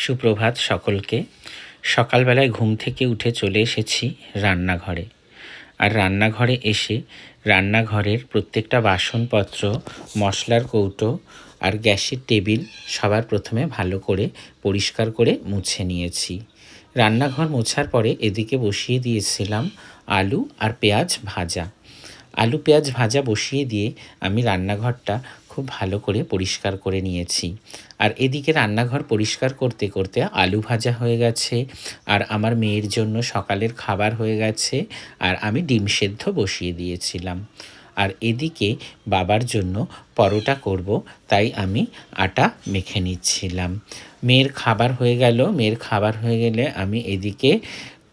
সুপ্রভাত সকলকে। সকালবেলায় ঘুম থেকে উঠে চলে এসেছি রান্নাঘরে। আর রান্নাঘরে এসে রান্নাঘরের প্রত্যেকটা বাসনপত্র, মশলার কৌটো আর গ্যাসের টেবিল সবার প্রথমে ভালো করে পরিষ্কার করে মুছে নিয়েছি। রান্নাঘর মোছার পরে এদিকে বসিয়ে দিয়েছিলাম আলু আর পেঁয়াজ ভাজা। আলু পেঁয়াজ ভাজা বসিয়ে দিয়ে আমি রান্নাঘরটা খুব ভালো করে পরিষ্কার করে নিয়েছি। আর এদিকে রান্নাঘর পরিষ্কার করতে করতে আলু ভাজা হয়ে গেছে, আর আমার মেয়ের জন্য সকালের খাবার হয়ে গেছে, আর আমি ডিম সেদ্ধ বসিয়ে দিয়েছিলাম। আর এদিকে বাবার জন্য পরোটা করব, তাই আমি আটা মেখে নিচ্ছিলাম। মেয়ের খাবার হয়ে গেল। মেয়ের খাবার হয়ে গেলে আমি এদিকে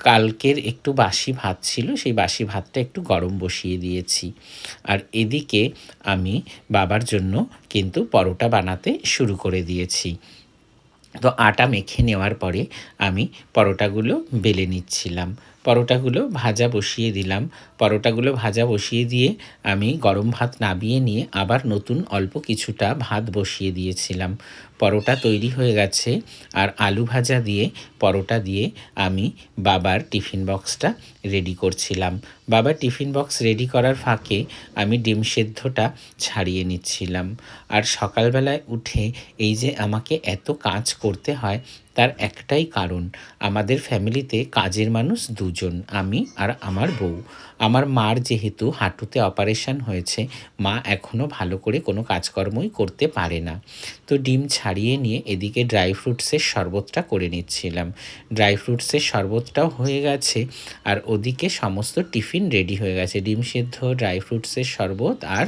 কালকের একটু বাসি ভাত ছিল, সেই বাসি ভাতটা একটু গরম বসিয়ে দিয়েছি। আর এদিকে আমি বাবার জন্য কিন্তু পরোটা বানাতে শুরু করে দিয়েছি। তো আটা মেখে নেওয়ার পরে আমি পরোটাগুলো বেলে নিচ্ছিলাম। পরোটাগুলো ভাজা বসিয়ে দিলাম। পরোটাগুলো ভাজা বসিয়ে দিয়ে আমি গরম ভাত নামিয়ে নিয়ে আবার নতুন অল্প কিছুটা ভাত বসিয়ে দিয়েছিলাম। পরোটা তৈরি হয়ে গেছে, আর আলু ভাজা দিয়ে পরোটা দিয়ে আমি বাবার টিফিন বক্সটা রেডি করছিলাম। বাবার টিফিন বক্স রেডি করার ফাঁকে আমি ডিম সেদ্ধটা ছাড়িয়ে নিচ্ছিলাম। আর সকালবেলায় উঠে এই যে আমাকে এত কাজ করতে হয়, তার একটাই কারণ, আমাদের ফ্যামিলিতে কাজের মানুষ দুজন, আমি আর আমার বউ। আমার মার যেহেতু হাঁটুতে অপারেশন হয়েছে, মা এখনও ভালো করে কোনো কাজকর্মই করতে পারে না। তো ডিম ছাড়িয়ে নিয়ে এদিকে ড্রাই ফ্রুটসের শরবতটা করে নিচ্ছিলাম। ড্রাই ফ্রুটসের শরবতটাও হয়ে গেছে, আর ওদিকে সমস্ত টিফিন রেডি হয়ে গেছে, ডিম সেদ্ধ, ড্রাই ফ্রুটসের শরবত আর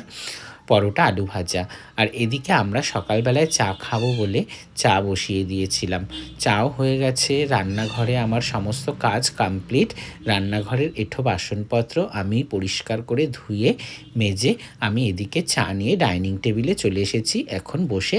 পরোটা আলু ভাজা। আর এদিকে আমরা সকালবেলায় চা খাবো বলে চা বসিয়ে দিয়েছিলাম। চাও হয়ে গেছে। রান্নাঘরে আমার সমস্ত কাজ কমপ্লিট। রান্নাঘরের এঁঠো বাসনপত্র আমি পরিষ্কার করে ধুয়ে মেজে আমি এদিকে চা নিয়ে ডাইনিং টেবিলে চলে এসেছি এখন বসে।